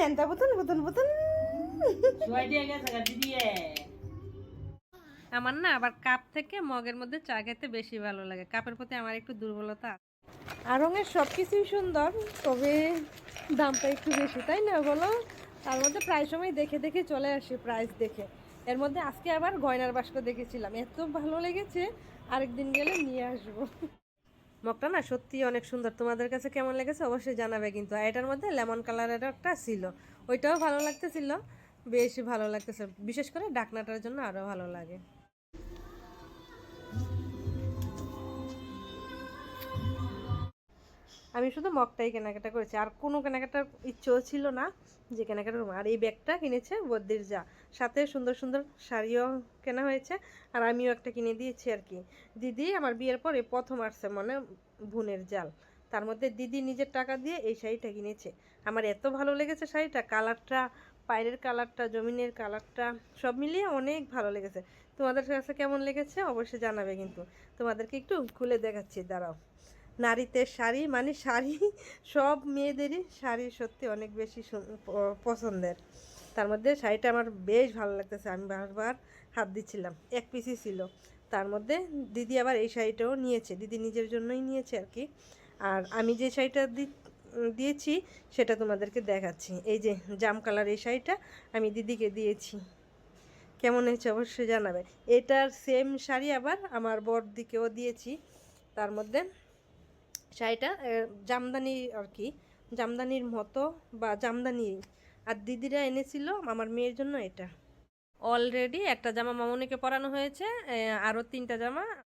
নেনতা বুতুন বুতুন বুতুন আমার না আবার কাপ থেকে মগের মধ্যে চা খেতে বেশি ভালো লাগে। কাপের প্রতি আমার একটু দুর্বলতা আছে। আড়ংয়ের সব কিছুই সুন্দর, তবে দামটা একটু বেশি, তাই না বলো? তার মধ্যে প্রায় সময় দেখে দেখে চলে আসি প্রাইস দেখে। এর মধ্যে আজকে আবার গয়নার বাস্ক দেখেছিলাম, এত ভালো লেগেছে, আরেকদিন গেলে নিয়ে আসবো। মগটা না সত্যি অনেক সুন্দর। তোমাদের কাছে কেমন লেগেছে অবশ্যই জানাবে কিন্তু। আর এটার মধ্যে লেমন কালারের একটা ছিল, ওইটাও ভালো লাগতেছিল, বেশ ভালো লাগতেছে। বিশেষ করে ডাকনাটার জন্য আরও ভালো লাগে। আমি শুধু মগটাই কেনাকাটা করেছি, আর কোনো কেনাকাটার ইচ্ছেও ছিল না যে কেনাকাটা করবো। আর এই ব্যাগটা কিনেছে বদ্দির যা, সাথে সুন্দর সুন্দর শাড়িও কেনা হয়েছে। আর আমিও একটা কিনে দিয়েছি আর কি। দিদি আমার বিয়ের পরে প্রথম আসছে মানে বোনের জাল, তার মধ্যে দিদি নিজের টাকা দিয়ে এই শাড়িটা কিনেছে। আমার এত ভালো লেগেছে শাড়িটা, কালারটা, পায়ের কালারটা, জমিনের কালারটা, সব মিলিয়ে অনেক ভালো লেগেছে। তোমাদের কাছে কেমন লেগেছে অবশ্যই জানাবে কিন্তু। তোমাদেরকে একটু খুলে দেখাচ্ছি, দাঁড়াও। নারীতে শাড়ি মানে শাড়ি, সব মেয়েদেরই শাড়ি সত্যি অনেক বেশি পছন্দের। তার মধ্যে শাড়িটা আমার বেশ ভালো লাগতেছে, আমি বারবার হাত দিচ্ছিলাম, এক পিসই ছিল। তার মধ্যে দিদি আবার এই শাড়িটাও নিয়েছে, দিদি নিজের জন্যই নিয়েছে আর কি। আর আমি যে শাড়িটা দিয়েছি সেটা তোমাদেরকে দেখাচ্ছি। এই যে জাম কালার এই শাড়িটা আমি দিদিকে দিয়েছি। কেমন হয়েছে অবশ্যই জানাবে। এটার সেম শাড়ি আবার আমার বড়দিকেও দিয়েছি। তার মধ্যে শাড়িটা জামদানি আর কি, জামদানির মতো বা জামদানি। আর দিদিরা এনেছিল আমার মেয়ের জন্য এটা। অলরেডি একটা জামা মামুনিকে পরানো হয়েছে, আরও 3টা জামা